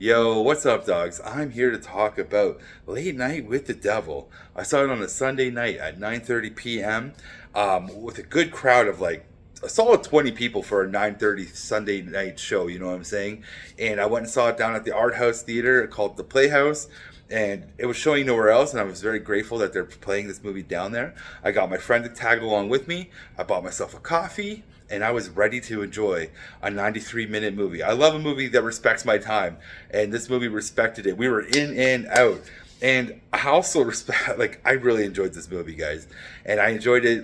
Yo, what's up, dogs? I'm here to talk about Late Night with the Devil. I saw it on a Sunday night at 9:30 p.m. With a good crowd of like a solid 20 people for a 9:30 Sunday night show. You know what I'm saying? And I went and saw it down at the Art House Theater called the Playhouse. And it was showing nowhere else, and I was very grateful that they're playing this movie down there. I got my friend to tag along with me. I bought myself a coffee, and I was ready to enjoy a 93-minute movie. I love a movie that respects my time, and this movie respected it. We were in and out. And I also respect, like, I really enjoyed this movie, guys. And I enjoyed it,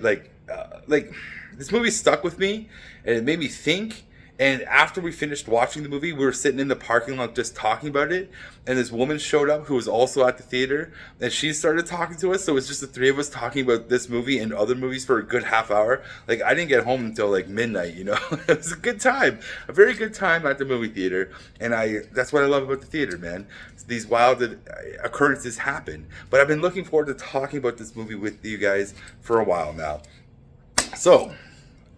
this movie stuck with me, and it made me think. And after we finished watching the movie, we were sitting in the parking lot just talking about it. And this woman showed up who was also at the theater. And she started talking to us. So it was just the three of us talking about this movie and other movies for a good half hour. Like, I didn't get home until like midnight, you know? It was a good time. A very good time at the movie theater. And that's what I love about the theater, man. These wild occurrences happen. But I've been looking forward to talking about this movie with you guys for a while now. So,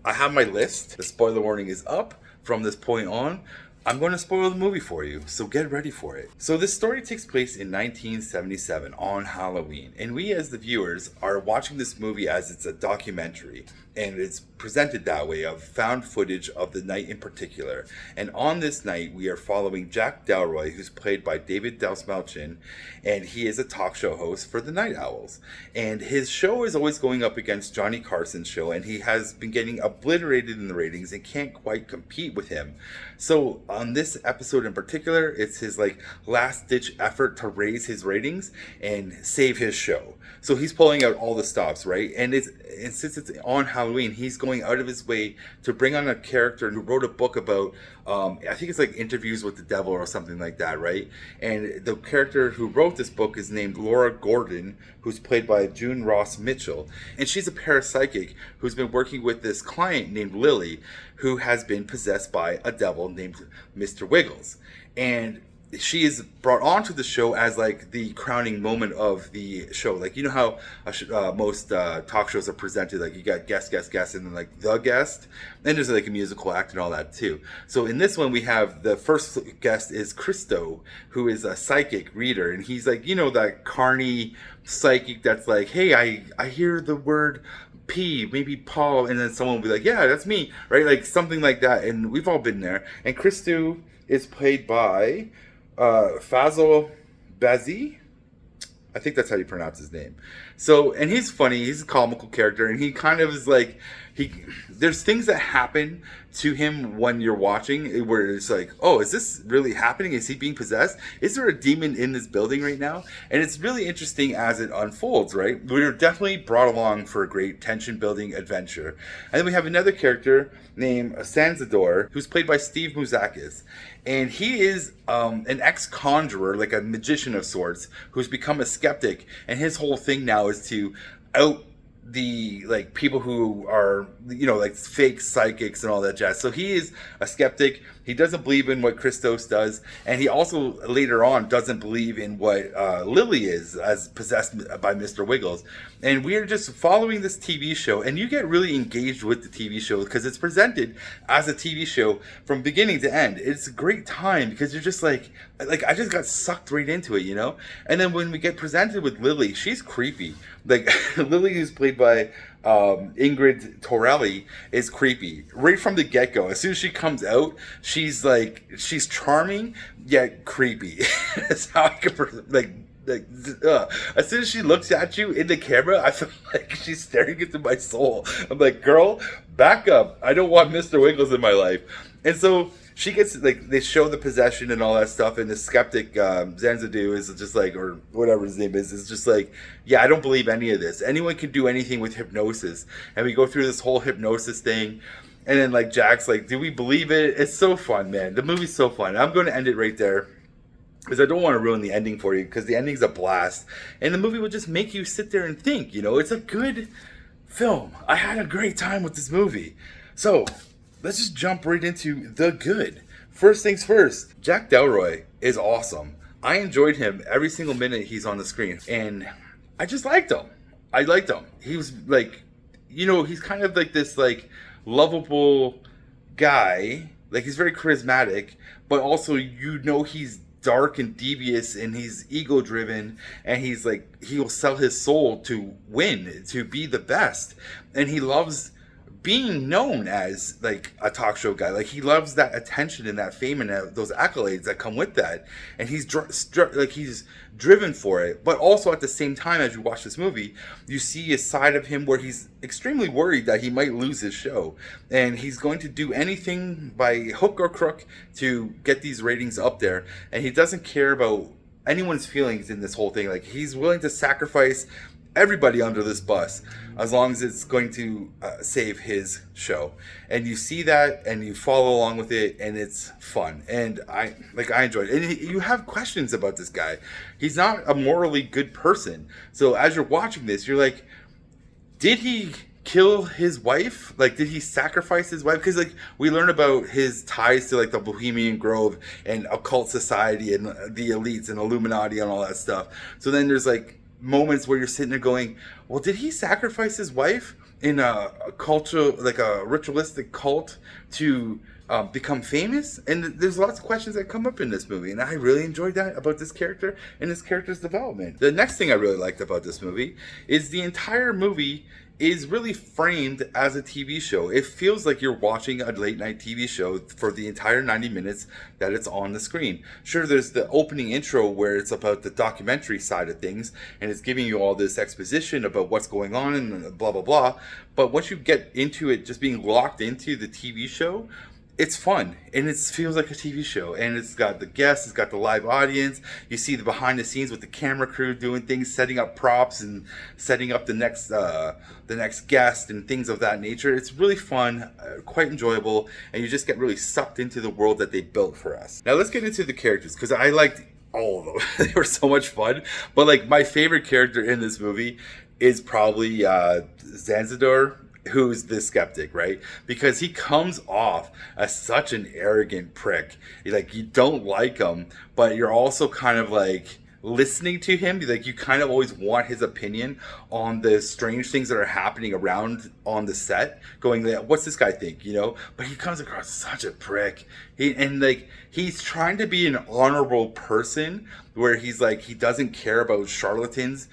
I have my list. The spoiler warning is up. From this point on, I'm going to spoil the movie for you, so get ready for it. So this story takes place in 1977 on Halloween, and we as the viewers are watching this movie as it's a documentary, and it's presented that way of found footage of the night in particular. And on this night, we are following Jack Delroy, who's played by David Dastmalchian, and he is a talk show host for the Night Owls. And his show is always going up against Johnny Carson's show, and he has been getting obliterated in the ratings and can't quite compete with him. So on this episode in particular, it's his like last ditch effort to raise his ratings and save his show. So he's pulling out all the stops, right? And since it's on Halloween, he's going out of his way to bring on a character who wrote a book about, I think it's like Interviews with the Devil or something like that, right? And the character who wrote this book is named Laura Gordon, who's played by June Ross Mitchell. And she's a parapsychic who's been working with this client named Lily, who has been possessed by a devil named Mr. Wiggles. And she is brought onto the show as like the crowning moment of the show. Like, you know how most talk shows are presented, like you got guest, and then like the guest, and there's like a musical act and all that too. So in this one, we have the first guest is Christo, who is a psychic reader, and he's like, you know, that carny psychic that's like, hey, I hear the word P, maybe Paul, and then someone will be like, yeah, that's me, right? Like something like that. And we've all been there. And Christo is played by Fayssal Bazzi. I think that's how you pronounce his name. So, and he's funny. He's a comical character, and he kind of is like, there's things that happen to him when you're watching where it's like, oh, is this really happening? Is he being possessed? Is there a demon in this building right now? And it's really interesting as it unfolds, right? We're definitely brought along for a great tension-building adventure. And then we have another character named Sansador, who's played by Steve Mouzakis. And he is an ex-conjurer, like a magician of sorts, who's become a skeptic. And his whole thing now is to out the like people who are, you know, like fake psychics and all that jazz. So he is a skeptic. He doesn't believe in what Christos does, and he also later on doesn't believe in what Lily is as possessed by Mr. Wiggles. And we're just following this TV show, and you get really engaged with the TV show because it's presented as a TV show from beginning to end. It's a great time because you're just like I just got sucked right into it, you know. And then when we get presented with Lily, she's creepy. Like Lily, who's played by Ingrid Torelli, is creepy right from the get-go. As soon as she comes out, she's charming yet creepy. That's how I could as soon as she looks at you in the camera, I feel like she's staring into my soul. I'm like, girl, back up. I don't want Mr. Wiggles in my life. And so she gets, like, they show the possession and all that stuff, and the skeptic, Zanzadu, is just like, or whatever his name is just like, yeah, I don't believe any of this. Anyone can do anything with hypnosis. And we go through this whole hypnosis thing, and then, like, Jack's like, do we believe it? It's so fun, man. The movie's so fun. I'm going to end it right there, because I don't want to ruin the ending for you, because the ending's a blast. And the movie will just make you sit there and think, you know, it's a good film. I had a great time with this movie. So, let's just jump right into the good. First things first, Jack Delroy is awesome. I enjoyed him every single minute he's on the screen. And I just liked him. I liked him. He was like, you know, he's kind of like this like lovable guy. Like, he's very charismatic, but also, you know, he's dark and devious, and he's ego driven, and he's like, he will sell his soul to win, to be the best, and he loves being known as like a talk show guy. Like, he loves that attention and that fame and those accolades that come with that, and he's he's driven for it. But also at the same time, as you watch this movie, you see a side of him where he's extremely worried that he might lose his show, and he's going to do anything by hook or crook to get these ratings up there, and he doesn't care about anyone's feelings in this whole thing. Like, he's willing to sacrifice everybody under this bus as long as it's going to save his show. And you see that, and you follow along with it, and it's fun, and I enjoyed it. And you have questions about this guy. He's not a morally good person, so as you're watching this, you're like, did he kill his wife? Like, did he sacrifice his wife? Because like, we learn about his ties to like the Bohemian Grove and occult society and the elites and Illuminati and all that stuff. So then there's like moments where you're sitting there going, well, did he sacrifice his wife in a culture, like a ritualistic cult, to become famous? And there's lots of questions that come up in this movie, and I really enjoyed that about this character and this character's development. The next thing I really liked about this movie is the entire movie is really framed as a TV show. It feels like you're watching a late night TV show for the entire 90 minutes that it's on the screen. Sure, there's the opening intro where it's about the documentary side of things, and it's giving you all this exposition about what's going on and blah, blah, blah. But once you get into it, just being locked into the TV show, it's fun, and it feels like a TV show, and it's got the guests, it's got the live audience. You see the behind the scenes with the camera crew doing things, setting up props and setting up the next guest and things of that nature. It's really fun, quite enjoyable, and you just get really sucked into the world that they built for us. Now let's get into the characters, because I liked all of them. They were so much fun. But like, my favorite character in this movie is probably Zanzibar, who's the skeptic, right? Because he comes off as such an arrogant prick. Like, you don't like him, but you're also kind of like listening to him. Like, you kind of always want his opinion on the strange things that are happening around on the set, going, what's this guy think, you know? But he comes across such a prick. He's trying to be an honorable person, where he's like, he doesn't care about charlatans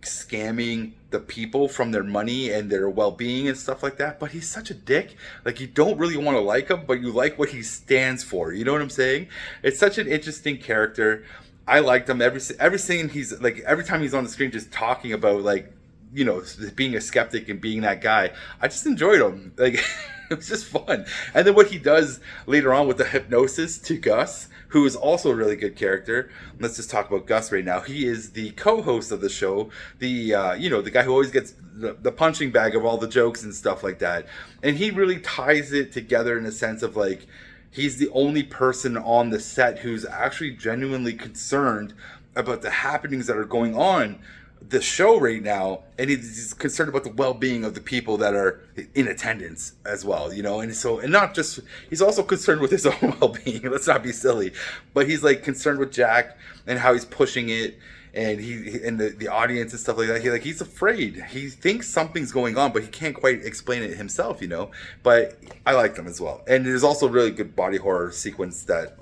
scamming the people from their money and their well-being and stuff like that. But he's such a dick. Like, you don't really want to like him, but you like what he stands for. You know what I'm saying? It's such an interesting character. I liked him. Every scene he's like, every time he's on the screen just talking about, like, you know, being a skeptic and being that guy, I just enjoyed him. Like, it was just fun. And then what he does later on with the hypnosis to Gus, who is also a really good character. Let's just talk about Gus right now. He is the co-host of the show, the guy who always gets the punching bag of all the jokes and stuff like that. And he really ties it together in a sense of like, he's the only person on the set who's actually genuinely concerned about the happenings that are going on the show right now, and he's concerned about the well-being of the people that are in attendance as well, you know. And so, and not just, he's also concerned with his own well-being. Let's not be silly, but he's like concerned with Jack and how he's pushing it, and he and the audience and stuff like that. He's afraid. He thinks something's going on, but he can't quite explain it himself, you know. But I like them as well. And there's also a really good body horror sequence that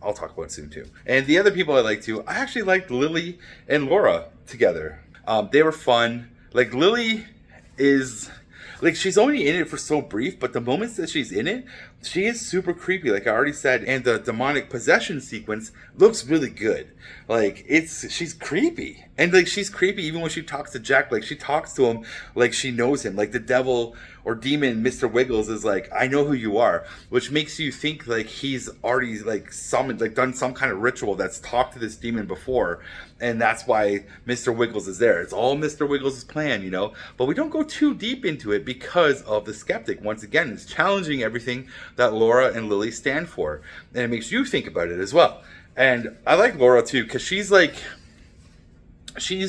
I'll talk about soon too. And the other people I like too, I actually liked Lily and Laura together. They were fun. Like, Lily is, like, she's only in it for so brief, but the moments that she's in it, she is super creepy, like I already said. And the demonic possession sequence looks really good. Like, she's creepy. And like, she's creepy even when she talks to Jack. Like, she talks to him like she knows him. Like, the devil or demon, Mr. Wiggles, is like, I know who you are, which makes you think like he's already like summoned, like done some kind of ritual that's talked to this demon before, and that's why Mr. Wiggles is there. It's all Mr. Wiggles' plan, you know. But we don't go too deep into it because of the skeptic. Once again, it's challenging everything that Laura and Lily stand for, and it makes you think about it as well. And I like Laura too, because she's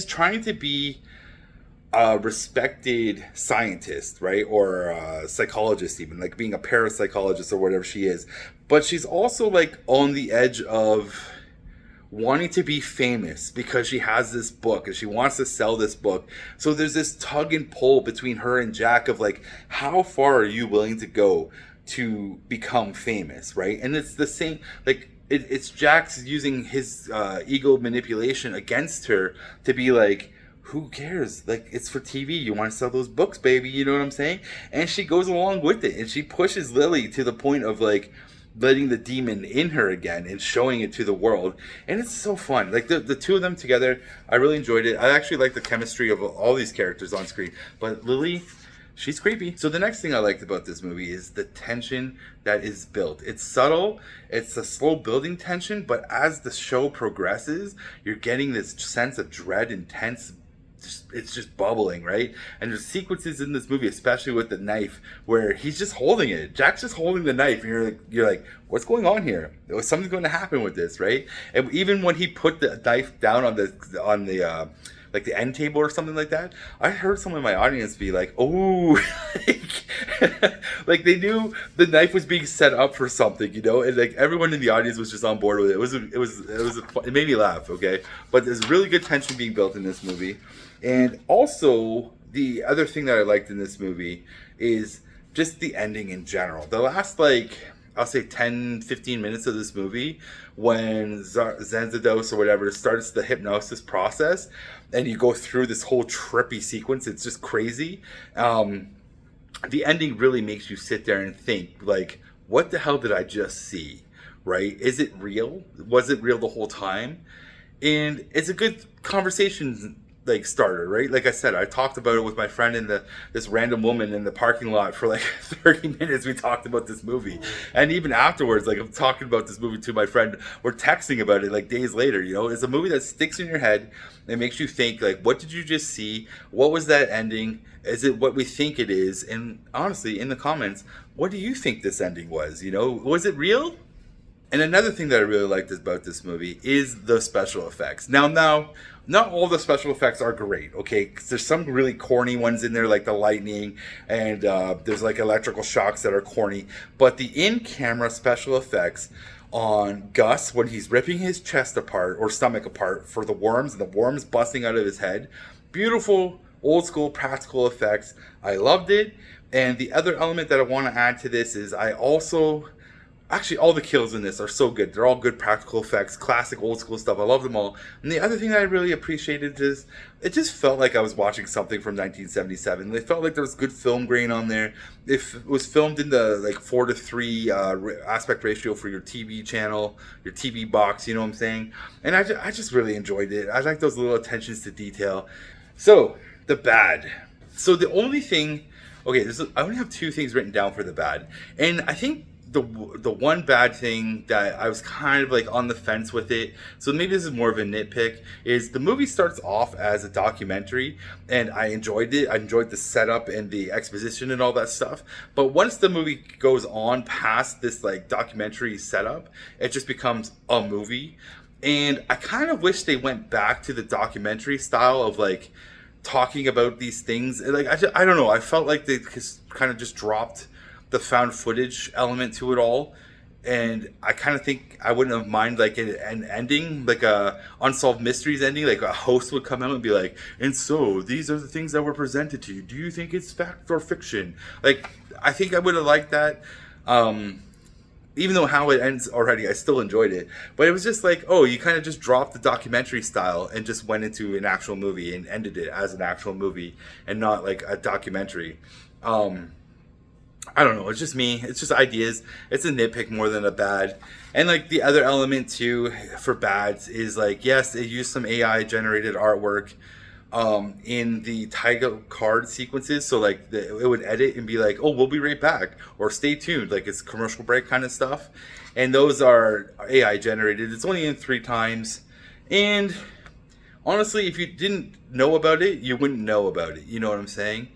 trying to be a respected scientist, right? Or a psychologist, even, like being a parapsychologist or whatever she is. But she's also like on the edge of wanting to be famous because she has this book and she wants to sell this book. So there's this tug and pull between her and Jack of like, how far are you willing to go to become famous, right? And it's the same, like, it's Jax using his ego manipulation against her to be like, who cares? Like, it's for TV. You want to sell those books, baby. You know what I'm saying? And she goes along with it, and she pushes Lily to the point of like letting the demon in her again and showing it to the world. And it's so fun. Like the two of them together, I really enjoyed it. I actually like the chemistry of all these characters on screen. But Lily, she's creepy. So the next thing I liked about this movie is the tension that is built. It's subtle, it's a slow building tension, but as the show progresses, you're getting this sense of dread and tense. It's just bubbling, right? And there's sequences in this movie, especially with the knife, where he's just holding it. Jack's just holding the knife, and you're like, what's going on here? Something's going to happen with this, right? And even when he put the knife down on the like the end table or something like that, I heard someone in my audience be like, "Oh," like they knew the knife was being set up for something, you know, and like everyone in the audience was just on board with it. It made me laugh, okay? But there's really good tension being built in this movie, and also the other thing that I liked in this movie is just the ending in general. The last, like, I'll say 10, 15 minutes of this movie, when Zenzados or whatever starts the hypnosis process, and you go through this whole trippy sequence, it's just crazy. The ending really makes you sit there and think, like, what the hell did I just see, right? Is it real? Was it real the whole time? And it's a good conversation, like, starter, right? Like I said, I talked about it with my friend and this random woman in the parking lot for like 30 minutes. We talked about this movie, and even afterwards, like, I'm talking about this movie to my friend. We're texting about it like days later. You know, it's a movie that sticks in your head and makes you think, like, what did you just see? What was that ending? Is it what we think it is? And honestly, in the comments, what do you think this ending was? You know, was it real? And another thing that I really liked about this movie is the special effects. Now, not all the special effects are great, okay? 'Cause there's some really corny ones in there, like the lightning, and there's like electrical shocks that are corny. But the in-camera special effects on Gus when he's ripping his chest apart or stomach apart for the worms, and the worms busting out of his head, beautiful, old school practical effects. I loved it. And the other element that I want to add to this is actually, all the kills in this are so good. They're all good practical effects, classic old school stuff. I love them all. And the other thing that I really appreciated is it just felt like I was watching something from 1977. It felt like there was good film grain on there. It was filmed in the like 4:3 aspect ratio for your TV channel, your TV box, you know what I'm saying? And I just really enjoyed it. I like those little attentions to detail. So, the bad. So the only thing, okay, I only have two things written down for the bad. And I think the one bad thing that I was kind of like on the fence with it, so maybe this is more of a nitpick, is the movie starts off as a documentary, and I enjoyed it. I enjoyed the setup and the exposition and all that stuff. But once the movie goes on past this like documentary setup, it just becomes a movie. And I kind of wish they went back to the documentary style of like talking about these things. Like I don't know. I felt like they kind of just dropped the found footage element to it all, and I kind of think I wouldn't have mind like an ending, like a Unsolved Mysteries ending, like a host would come out and be like, and so these are the things that were presented to you. Do you think it's fact or fiction? Like, I think I would have liked that. Even though how it ends already, I still enjoyed it. But it was just like, oh, you kind of just dropped the documentary style and just went into an actual movie and ended it as an actual movie and not like a documentary. I don't know. It's just me. It's just ideas. It's a nitpick more than a bad. And like the other element too for bads is like, yes, they used some AI generated artwork in the title card sequences. So like it would edit and be like, oh, we'll be right back, or stay tuned. Like it's commercial break kind of stuff. And those are AI generated. It's only in 3 times. And honestly, if you didn't know about it, you wouldn't know about it. You know what I'm saying?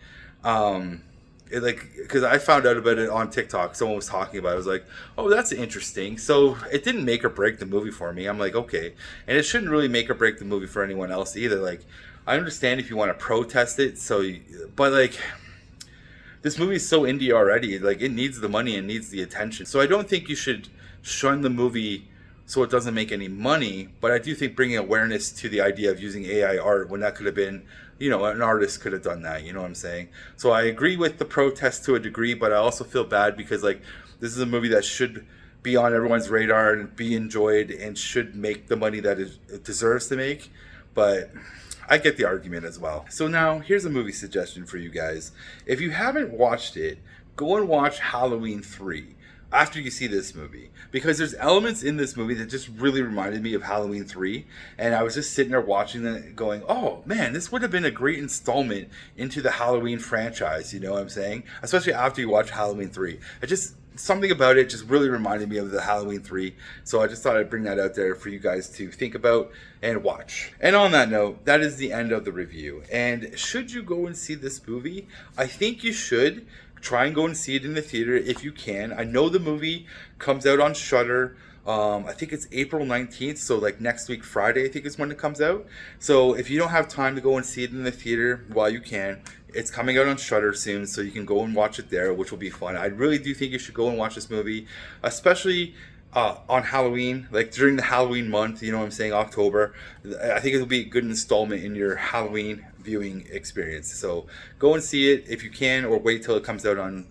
Because I found out about it on TikTok. Someone was talking about it. I was like, oh, that's interesting. So it didn't make or break the movie for me. I'm like, okay. And it shouldn't really make or break the movie for anyone else either. Like, I understand if you want to protest it. But like, this movie is so indie already. Like, it needs the money and needs the attention. So I don't think you should shun the movie so it doesn't make any money. But I do think bringing awareness to the idea of using AI art when that could have been, you know, an artist could have done that, you know what I'm saying? So I agree with the protest to a degree, but I also feel bad because, like, this is a movie that should be on everyone's radar and be enjoyed and should make the money that it deserves to make. But I get the argument as well. So now here's a movie suggestion for you guys. If you haven't watched it, go and watch Halloween 3 after you see this movie, because there's elements in this movie that just really reminded me of Halloween 3, and I was just sitting there watching it going, oh man, this would have been a great installment into the Halloween franchise, you know what I'm saying? Especially after you watch Halloween 3. Something about it just really reminded me of the Halloween 3, so I just thought I'd bring that out there for you guys to think about and watch. And on that note, that is the end of the review. And should you go and see this movie? I think you should. Try and go and see it in the theater if you can. I know the movie comes out on Shudder. I think it's April 19th, so like next week Friday I think is when it comes out. So if you don't have time to go and see it in the theater while you can, it's coming out on Shudder soon, so you can go and watch it there, which will be fun. I really do think you should go and watch this movie, especially on Halloween, like during the Halloween month, you know what I'm saying, October. I think it'll be a good installment in your Halloween viewing experience. So go and see it if you can, or wait till it comes out on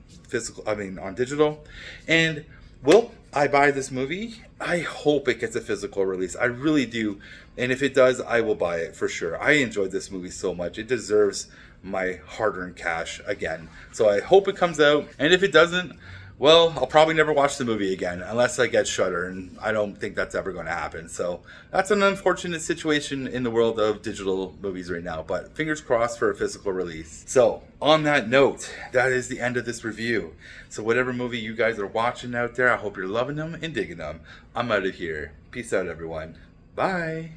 on digital. And will I buy this movie? I hope it gets a physical release. I really do. And if it does, I will buy it for sure. I enjoyed this movie so much. It deserves my hard-earned cash again. So I hope it comes out. And if it doesn't, well, I'll probably never watch the movie again unless I get Shudder, and I don't think that's ever going to happen. So that's an unfortunate situation in the world of digital movies right now, but fingers crossed for a physical release. So on that note, that is the end of this review. So whatever movie you guys are watching out there, I hope you're loving them and digging them. I'm out of here. Peace out, everyone. Bye.